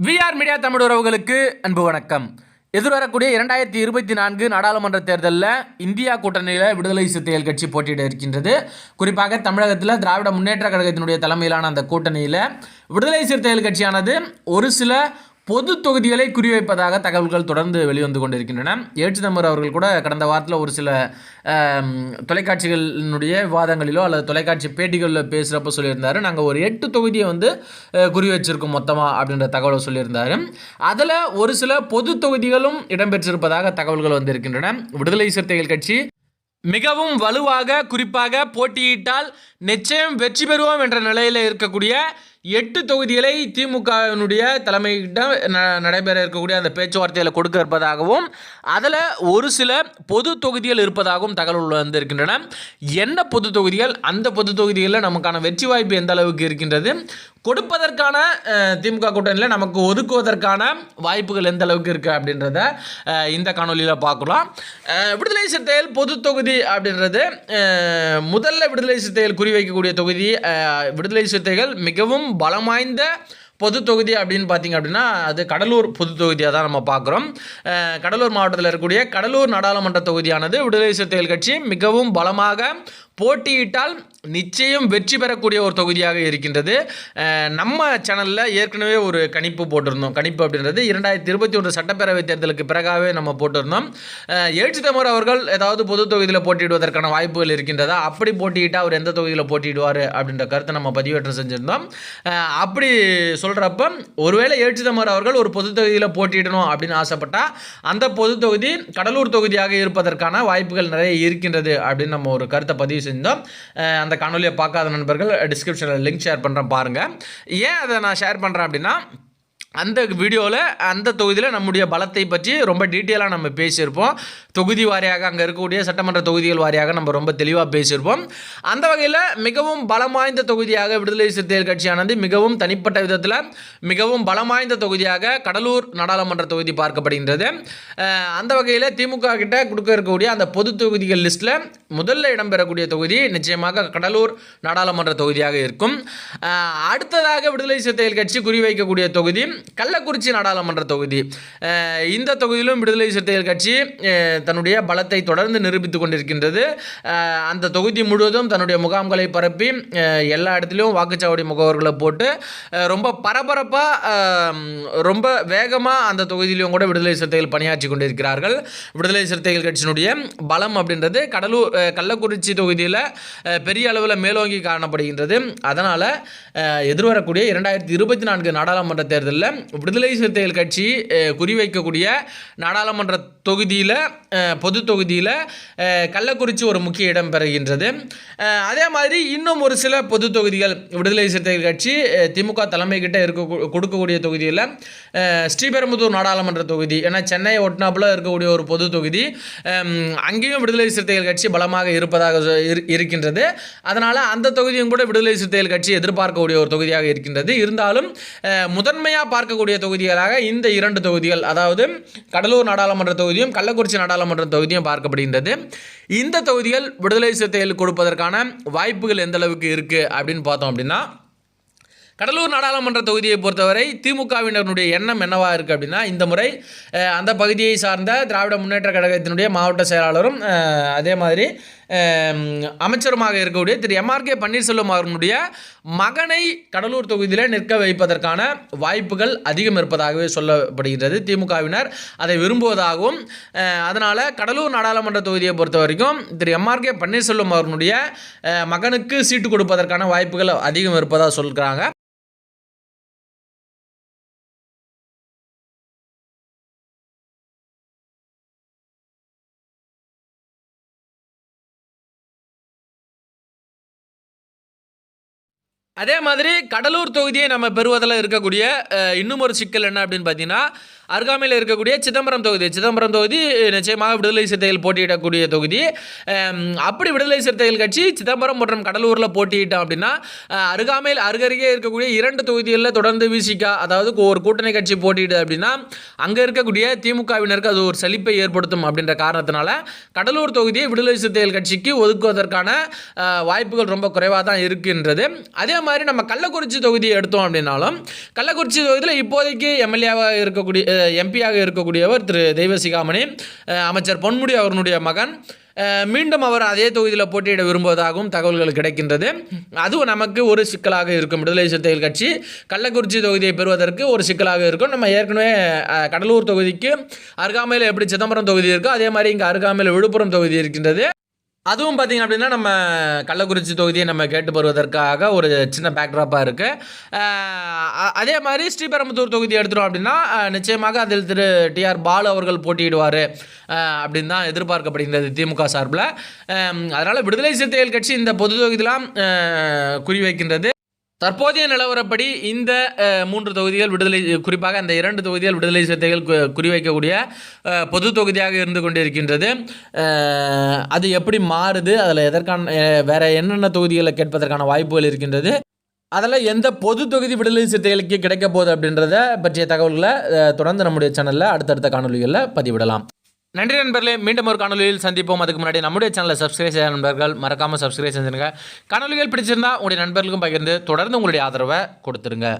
VR media Tamil உறவுகளுக்கு அன்பு வணக்கம். எதிர்வரக்கூடிய 2024 நாடாளுமன்ற தேர்தலில் இந்தியா கூட்டணியில் விடுதலை சிறுத்தைகள் கட்சி போட்டியிட இருக்கின்றது. குறிப்பாக தமிழகத்தில் திராவிட முன்னேற்ற கழகத்தினுடைய தலைமையிலான அந்த கூட்டணியில் விடுதலை சிறுத்தைகள் கட்சியானது ஒரு சில பொது தொகுதிகளை குறிவைப்பதாக தகவல்கள் தொடர்ந்து வெளிவந்து கொண்டிருக்கின்றன. சிதம்பரம் அவர்கள் கூட கடந்த வாரத்தில் ஒரு சில தொலைக்காட்சிகளினுடைய விவாதங்களிலோ அல்லது தொலைக்காட்சி பேட்டிகளில் பேசுகிறப்ப சொல்லியிருந்தார், நாங்கள் ஒரு 8 தொகுதியை குறி வச்சிருக்கோம் மொத்தமாக அப்படின்ற தகவலை சொல்லியிருந்தார். அதில் ஒரு சில பொது தொகுதிகளும் இடம்பெற்றிருப்பதாக தகவல்கள் வந்திருக்கின்றன. விடுதலை சிறுத்தைகள் கட்சி மிகவும் வலுவாக குறிப்பாக போட்டியிட்டால் நிச்சயம் வெற்றி பெறுவோம் என்ற நிலையில் இருக்கக்கூடிய 8 தொகுதிகளை திமுகவினுடைய தலைமையிடம் நடைபெற இருக்கக்கூடிய அந்த பேச்சுவார்த்தையில் கொடுக்க இருப்பதாகவும் அதில் ஒரு சில பொது தொகுதிகள் இருப்பதாகவும் தகவல் வந்திருக்கின்றன. என்ன பொது தொகுதிகள், அந்த பொது தொகுதிகளில் நமக்கான வெற்றி வாய்ப்பு எந்த அளவுக்கு இருக்கின்றது, கொடுப்பதற்கான திமுக கூட்டணியில் நமக்கு ஒதுக்குவதற்கான வாய்ப்புகள் எந்த அளவுக்கு இருக்குது அப்படின்றத இந்த காணொலியில் பார்க்கலாம். விடுதலை சிறுத்தைகள் பொது தொகுதி அப்படின்றது முதல்ல விடுதலை சிறுத்தைகள் குறிவைக்கக்கூடிய தொகுதி. விடுதலை சிறுத்தைகள் மிகவும் பலம் வாய்ந்த பொது தொகுதி அப்படின்னு பார்த்தீங்க அப்படின்னா அது கடலூர் பொது தொகுதியாக தான் நம்ம பார்க்குறோம். கடலூர் மாவட்டத்தில் இருக்கக்கூடிய கடலூர் நாடாளுமன்ற தொகுதியானது விடுதலை சிறுத்தைகள் கட்சி மிகவும் பலமாக போட்டியிட்டால் நிச்சயம் வெற்றி பெறக்கூடிய ஒரு தொகுதியாக இருக்கின்றது. நம்ம சேனலில் ஏற்கனவே ஒரு கணிப்பு போட்டிருந்தோம். கணிப்பு அப்படின்றது 2021 சட்டப்பேரவை தேர்தலுக்கு பிறகாகவே நம்ம போட்டிருந்தோம். சிதம்பரம் அவர்கள் ஏதாவது பொது தொகுதியில் போட்டியிடுவதற்கான வாய்ப்புகள் இருக்கின்றதா, அப்படி போட்டியிட்டால் அவர் எந்த தொகுதியில் போட்டியிடுவார் அப்படின்ற கருத்தை நம்ம பதிவேற்றம் செஞ்சுருந்தோம். அப்படி சொல்கிறப்ப ஒருவேளை சிதம்பரம் அவர்கள் ஒரு பொது தொகுதியில் போட்டியிடணும் அப்படின்னு ஆசைப்பட்டால் அந்த பொது தொகுதி கடலூர் தொகுதியாக இருப்பதற்கான வாய்ப்புகள் நிறைய இருக்கின்றது அப்படின்னு நம்ம ஒரு கருத்தை பதிவு செஞ்சோம். அந்த காணொலியை பார்க்காத நண்பர்கள் டிஸ்கிரிப்ஷனில் லிங்க் ஷேர் பண்ணுறேன் பாருங்கள். ஏன் அதை நான் ஷேர் பண்ணுறேன் அப்படின்னா அந்த வீடியோவில் அந்த தொகுதியில் நம்முடைய பலத்தை பற்றி ரொம்ப டீட்டெயிலாக நம்ம பேசியிருப்போம். தொகுதி வாரியாக அங்கே இருக்கக்கூடிய சட்டமன்ற தொகுதிகள் வாரியாக நம்ம ரொம்ப தெளிவாக பேசியிருப்போம். அந்த வகையில் மிகவும் பலம் வாய்ந்த தொகுதியாக விடுதலை சிறுத்தைகள் கட்சியானது மிகவும் தனிப்பட்ட விதத்தில் மிகவும் பலம் வாய்ந்த தொகுதியாக கடலூர் நாடாளுமன்ற தொகுதி பார்க்கப்படுகின்றது. அந்த வகையில் திமுக கிட்ட கொடுக்க இருக்கக்கூடிய அந்த பொது தொகுதிகள் லிஸ்ட்டில் முதல்ல இடம்பெறக்கூடிய தொகுதி நிச்சயமாக கடலூர் நாடாளுமன்ற தொகுதியாக இருக்கும். அடுத்ததாக விடுதலை சிறுத்தைகள் கட்சி குறிவைக்கக்கூடிய தொகுதி கள்ளக்குறிச்சி நாடாளுமன்ற தொகுதி. இந்த தொகுதியிலும் விடுதலை சிறுத்தைகள் கட்சி தன்னுடைய பலத்தை தொடர்ந்து நிரூபித்துக் கொண்டிருக்கின்றது. அந்த தொகுதி முழுவதும் தன்னுடைய முகாம்களை பரப்பி எல்லா இடத்துலையும் வாக்குச்சாவடி முகவர்களை போட்டு ரொம்ப பரபரப்பாக ரொம்ப வேகமாக அந்த தொகுதியிலும் கூட விடுதலை சிறுத்தைகள் பணியாற்றி கொண்டிருக்கிறார்கள். விடுதலை சிறுத்தைகள் கட்சியினுடைய பலம் அப்படின்றது கள்ளக்குறிச்சி தொகுதியில் பெரிய அளவில் மேலோங்கி காணப்படுகின்றது. அதனால் எதிர்வரக்கூடிய 2024 நாடாளுமன்ற தேர்தலில் விடுதலை சிறுத்தைகள் கட்சி குறிவைக்கக்கூடிய நாடாளுமன்ற தொகுதியில் பொது தொகுதியில் கள்ளக்குறிச்சி ஒரு முக்கிய இடம் பெறுகின்றது. அதே மாதிரி இன்னும் ஒரு சில பொது தொகுதிகள் விடுதலை சிறுத்தைகள் கட்சி திமுக தலைமை கிட்ட கொடுக்கக்கூடிய தொகுதியில் ஸ்ரீபெரும்புதூர் நாடாளுமன்ற தொகுதி, ஏன்னா சென்னை ஒட்னாப்பில் இருக்கக்கூடிய ஒரு பொது தொகுதி, அங்கேயும் விடுதலை சிறுத்தைகள் கட்சி பலமாக இருப்பதாக இருக்கின்றது. அதனால் அந்த தொகுதியும் கூட விடுதலை சிறுத்தைகள் கட்சி எதிர்பார்க்கக்கூடிய ஒரு தொகுதியாக இருக்கின்றது. இருந்தாலும் முதன்மையாக பார்க்கக்கூடிய தொகுதிகளாக இந்த 2 தொகுதிகள், அதாவது கடலூர் நாடாளுமன்ற தொகுதியும் கள்ளக்குறிச்சி நாடாளுமன்ற தொகுதியும் பார்க்கப்படுகின்றது. இந்த தொகுதிகள் விடுதலை சிறுத்தைகள் கொடுப்பதற்கான வாய்ப்புகள் எந்த அளவுக்கு இருக்குது அப்படின்னு பார்த்தோம் அப்படின்னா கடலூர் நாடாளுமன்ற தொகுதியை பொறுத்தவரை திமுகவினருடைய எண்ணம் என்னவாக இருக்குது அப்படின்னா இந்த முறை அந்த பகுதியை சார்ந்த திராவிட முன்னேற்ற கழகத்தினுடைய மாவட்ட செயலாளரும் அதே மாதிரி அமைச்சருமாக இருக்கக்கூடிய திரு எம்ஆர்கே பன்னீர்செல்வம் அவர்களுடைய மகனை கடலூர் தொகுதியில் நிற்க வைப்பதற்கான வாய்ப்புகள் அதிகம் இருப்பதாகவே சொல்லப்படுகிறது. திமுகவினர் அதை விரும்புவதாகவும் அதனால் கடலூர் நாடாளுமன்ற தொகுதியை பொறுத்த வரைக்கும் திரு எம்ஆர்கே பன்னீர்செல்வம் அவர்களுடைய மகனுக்கு சீட்டு கொடுப்பதற்கான வாய்ப்புகள் அதிகம் இருப்பதாக சொல்கிறாங்க. அதே மாதிரி கடலூர் தொகுதியை நம்ம பெறுவதில் இருக்கக்கூடிய இன்னும் ஒரு சிக்கல் என்ன அப்படின்னு பார்த்தீங்கன்னா அருகாமையில் இருக்கக்கூடிய சிதம்பரம் தொகுதி நிச்சயமாக விடுதலை சிறுத்தைகள் போட்டியிடக்கூடிய தொகுதி. அப்படி விடுதலை சிறுத்தைகள் கட்சி சிதம்பரம் மற்றும் கடலூரில் போட்டியிட்டோம் அப்படின்னா அருகாமையில் அருகருகே இருக்கக்கூடிய 2 தொகுதிகளில் தொடர்ந்து விசிக, அதாவது ஒரு கூட்டணி கட்சி போட்டியிடுது அப்படின்னா அங்கே இருக்கக்கூடிய திமுகவினருக்கு அது ஒரு சலிப்பை ஏற்படுத்தும் அப்படின்ற காரணத்தினால கடலூர் தொகுதியை விடுதலை சிறுத்தைகள் கட்சிக்கு ஒதுக்குவதற்கான வாய்ப்புகள் ரொம்ப குறைவாக தான் இருக்கின்றது. அதே மாதிரி நம்ம கள்ளக்குறிச்சி தொகுதியை எடுத்தோம் அப்படின்னாலும் கள்ளக்குறிச்சி தொகுதியில் இப்போதைக்கு எம்பியாக இருக்கக்கூடியவர் திரு தெய்வசிகாமணி, அமைச்சர் பொன்முடி அவர்களுடைய மகன். மீண்டும் அவர் அதே தொகுதியில் போட்டியிட விரும்புவதாகவும் தகவல்கள் கிடைக்கின்றது. அதுவும் நமக்கு ஒரு சிக்கலாக இருக்கும். விடுதலை சிறுத்தைகள் கட்சி கள்ளக்குறிச்சி தொகுதியை பெறுவதற்கு ஒரு சிக்கலாக இருக்கும். நம்ம ஏற்கனவே கடலூர் தொகுதிக்கு அருகாமையில் எப்படி சிதம்பரம் தொகுதி இருக்கோ அதே மாதிரி இங்கே அருகாமையில் விழுப்புரம் தொகுதி இருக்கின்றது. அதுவும் பார்த்திங்க அப்படின்னா நம்ம கள்ளக்குறிச்சி தொகுதியை நம்ம கேட்டு பெறுவதற்காக ஒரு சின்ன பேக்ட்ராப்பாக இருக்குது. அதே மாதிரி ஸ்ரீபெரும்புதூர் தொகுதி எடுத்துட்டோம் அப்படின்னா நிச்சயமாக அதில் திரு டிஆர் பாலு அவர்கள் போட்டியிடுவார் அப்படின்னு தான் எதிர்பார்க்கப்படுகின்றது திமுக சார்பில். அதனால் விடுதலை சிறுத்தைகள் கட்சி இந்த பொது தொகுதியெலாம் குறிவைக்கின்றது. தற்போதைய நிலவரப்படி இந்த 3 தொகுதிகள் குறிப்பாக அந்த 2 தொகுதிகள் விடுதலை சிறுத்தைகள் குறிவைக்கக்கூடிய பொது தொகுதியாக இருந்து கொண்டிருக்கின்றது. அது எப்படி மாறுது, அதில் எதற்கான வேறு என்னென்ன தொகுதிகளை கேட்பதற்கான வாய்ப்புகள் இருக்கின்றது, அதில் எந்த பொது தொகுதி விடுதலை சிறுத்தைகளுக்கு கிடைக்க போகுது அப்படின்றத பற்றிய தகவல்களை தொடர்ந்து நம்முடைய சேனலில் அடுத்தடுத்த காணொலிகளில் பதிவிடலாம். நன்றி நண்பர்களே, மீண்டும் ஒரு காணொலியில் சந்திப்போம். அதுக்கு முன்னாடி நம்முடைய சேனலை சப்ஸ்கிரைப் செய்ய நண்பர்கள் மறக்காமல் சப்ஸ்கிரைப் செஞ்சுருங்க. காணொலிகள் பிடிச்சிருந்தா உங்களுடைய நண்பர்களுக்கும் பகிர்ந்து தொடர்ந்து உங்களுடைய ஆதரவை கொடுத்துருங்க.